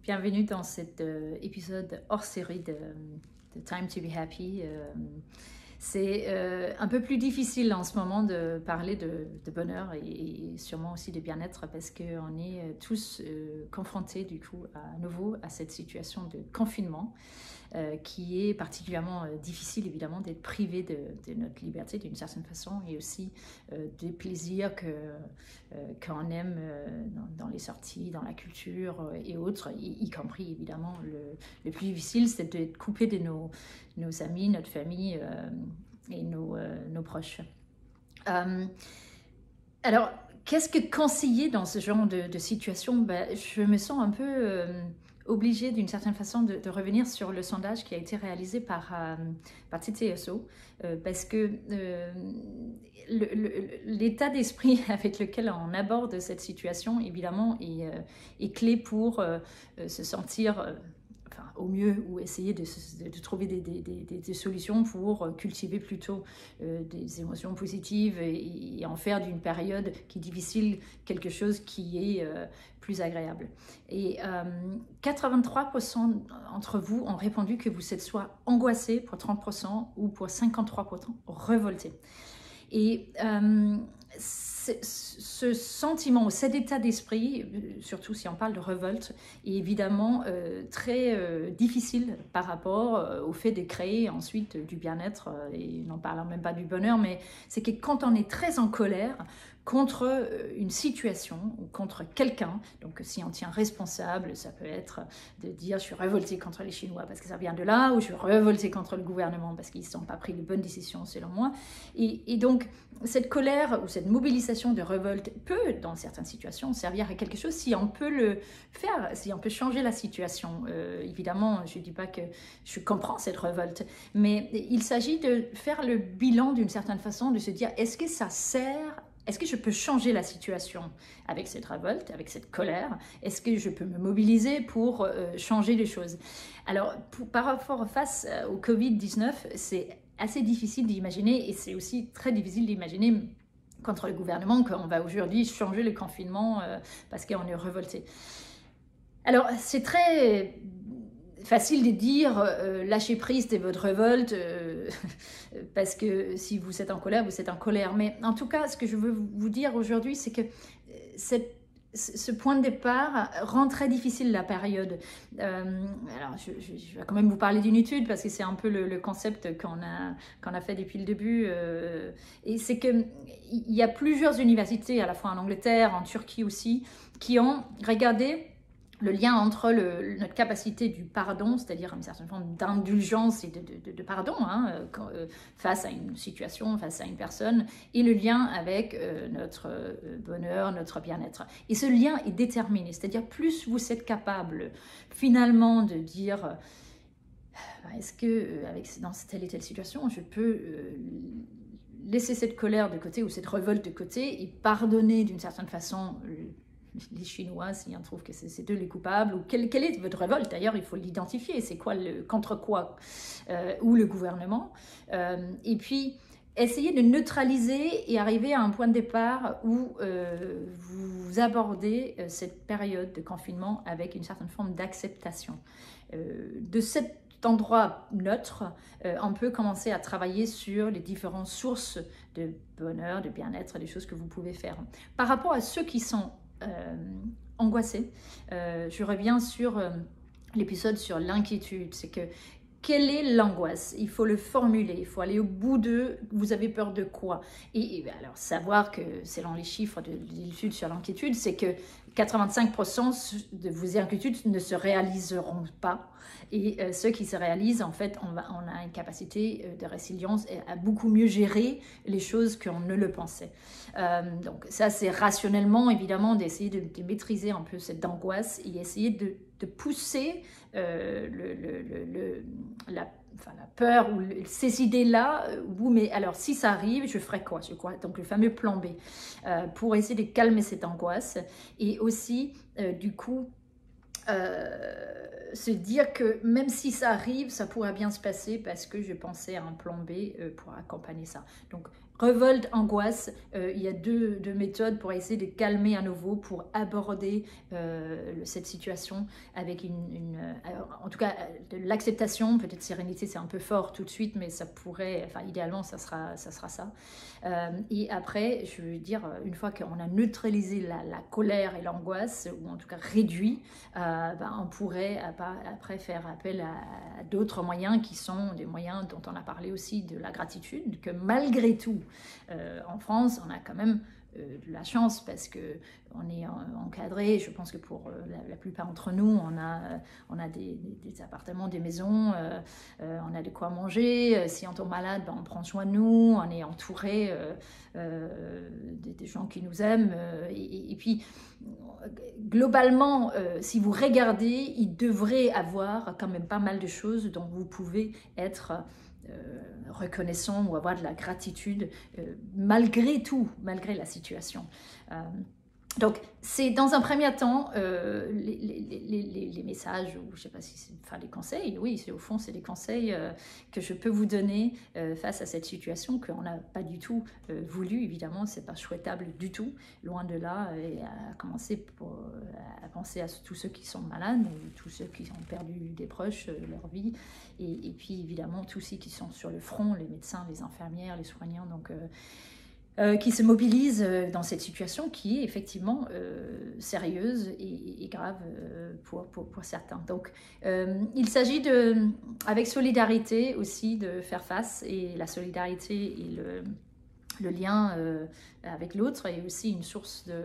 Bienvenue dans cet épisode hors série de Time to be Happy. C'est un peu plus difficile en ce moment de parler de bonheur et sûrement aussi de bien-être parce qu'on est tous confrontés du coup à nouveau à cette situation de confinement qui est particulièrement difficile évidemment d'être privé de notre liberté d'une certaine façon et aussi des plaisirs qu'on aime dans les sorties, dans la culture et autres, y compris évidemment le plus difficile c'est d'être coupé de nos amis, notre famille et nos proches. Alors, qu'est-ce que conseiller dans ce genre de situation? Je me sens un peu obligée d'une certaine façon de revenir sur le sondage qui a été réalisé par TTSO parce que l'état d'esprit avec lequel on aborde cette situation évidemment est clé pour se sentir au mieux ou essayer de trouver des solutions pour cultiver plutôt des émotions positives et en faire d'une période qui est difficile quelque chose qui est plus agréable. Et 83% d'entre vous ont répondu que vous êtes soit angoissé pour 30% ou pour 53% révolté. Et ce sentiment, cet état d'esprit, surtout si on parle de révolte, est évidemment très difficile par rapport au fait de créer ensuite du bien-être, et n'en parlant même pas du bonheur, mais c'est que quand on est très en colère contre une situation ou contre quelqu'un, donc si on tient responsable, ça peut être de dire je suis révolté contre les Chinois parce que ça vient de là, ou je suis révolté contre le gouvernement parce qu'ils ne sont pas pris de bonnes décisions selon moi. Et donc cette colère ou cette mobilisation de révolte peut, dans certaines situations, servir à quelque chose si on peut le faire, si on peut changer la situation. Évidemment, je ne dis pas que je comprends cette révolte, mais il s'agit de faire le bilan d'une certaine façon, de se dire est-ce que ça sert? Est-ce que je peux changer la situation avec cette révolte, avec cette colère? Est-ce que je peux me mobiliser pour changer les choses? Alors, par rapport face au Covid-19, c'est assez difficile d'imaginer et c'est aussi très difficile d'imaginer contre le gouvernement qu'on va aujourd'hui changer le confinement parce qu'on est révolté. Alors, c'est très facile de dire lâchez prise de votre révolte parce que si vous êtes en colère, vous êtes en colère. Mais en tout cas, ce que je veux vous dire aujourd'hui, c'est que ce point de départ rend très difficile la période. Alors, je vais quand même vous parler d'une étude parce que c'est un peu le concept qu'on a fait depuis le début. Et c'est qu'il y a plusieurs universités, à la fois en Angleterre, en Turquie aussi, qui ont regardé le lien entre notre capacité du pardon, c'est-à-dire une certaine forme d'indulgence et de pardon face à une situation, face à une personne, et le lien avec notre bonheur, notre bien-être. Et ce lien est déterminé, c'est-à-dire plus vous êtes capable finalement de dire est-ce que dans telle et telle situation, je peux laisser cette colère de côté ou cette révolte de côté et pardonner d'une certaine façon les Chinois, si on trouve que c'est eux les coupables, ou quelle est votre révolte, d'ailleurs, il faut l'identifier, c'est quoi, contre quoi, ou le gouvernement, et puis essayer de neutraliser et arriver à un point de départ où vous abordez cette période de confinement avec une certaine forme d'acceptation. De cet endroit neutre, on peut commencer à travailler sur les différentes sources de bonheur, de bien-être, des choses que vous pouvez faire. Par rapport à ceux qui sont angoissé. Je reviens sur l'épisode sur l'inquiétude. C'est que quelle est l'angoisse? Il faut le formuler, il faut aller au bout de vous avez peur de quoi? Et alors savoir que selon les chiffres de l'étude sur l'inquiétude, c'est que 85% de vos inquiétudes ne se réaliseront pas. Et ceux qui se réalisent, en fait, on a une capacité de résilience à beaucoup mieux gérer les choses qu'on ne le pensait. Donc ça, c'est rationnellement, évidemment, d'essayer de maîtriser un peu cette angoisse et essayer de pousser la peur ou ces idées-là, mais alors si ça arrive, je ferai quoi? Donc le fameux plan B, pour essayer de calmer cette angoisse et aussi, du coup, se dire que même si ça arrive, ça pourra bien se passer parce que je pensais à un plan B pour accompagner ça. Donc Révolte, angoisse, il y a deux méthodes pour essayer de calmer à nouveau, pour aborder cette situation avec en tout cas, de l'acceptation, peut-être sérénité, c'est un peu fort tout de suite, mais ça pourrait, enfin idéalement, ça sera ça. Et après, je veux dire, une fois qu'on a neutralisé la colère et l'angoisse, ou en tout cas réduit, on pourrait après faire appel à d'autres moyens qui sont des moyens dont on a parlé aussi, de la gratitude, que malgré tout, en France, on a quand même de la chance parce que on est encadré. Je pense que pour la plupart d'entre nous, on a des appartements, des maisons, on a de quoi manger. Si on tombe malade, on prend soin de nous, on est entouré des gens qui nous aiment. Et puis, globalement, si vous regardez, il devrait avoir quand même pas mal de choses dont vous pouvez être reconnaissant ou avoir de la gratitude malgré tout, malgré la situation. Donc, c'est dans un premier temps les messages, ou je ne sais pas si c'est enfin, les conseils, oui, au fond, c'est des conseils que je peux vous donner face à cette situation qu'on n'a pas du tout voulu, évidemment, ce n'est pas souhaitable du tout, loin de là, et à commencer à penser à tous ceux qui sont malades, tous ceux qui ont perdu des proches, leur vie, et puis évidemment tous ceux qui sont sur le front, les médecins, les infirmières, les soignants, donc... qui se mobilisent dans cette situation qui est effectivement sérieuse et grave pour certains. Donc, il s'agit avec solidarité aussi de faire face, et la solidarité et le lien avec l'autre est aussi une source de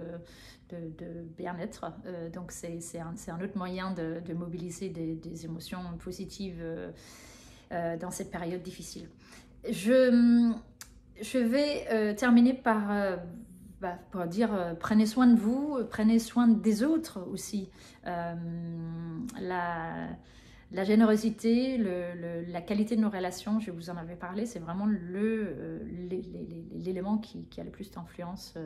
bien-être. Donc, c'est un autre moyen de mobiliser des émotions positives dans cette période difficile. Je vais terminer par dire prenez soin de vous, prenez soin des autres aussi. La générosité, la qualité de nos relations, je vous en avais parlé, c'est vraiment l'élément qui a le plus d'influence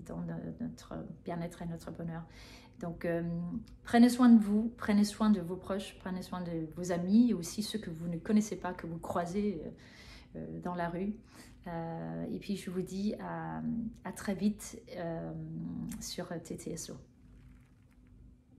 dans notre bien-être et notre bonheur. Donc, prenez soin de vous, prenez soin de vos proches, prenez soin de vos amis, et aussi ceux que vous ne connaissez pas, que vous croisez dans la rue. Et puis je vous dis à très vite sur TTSO.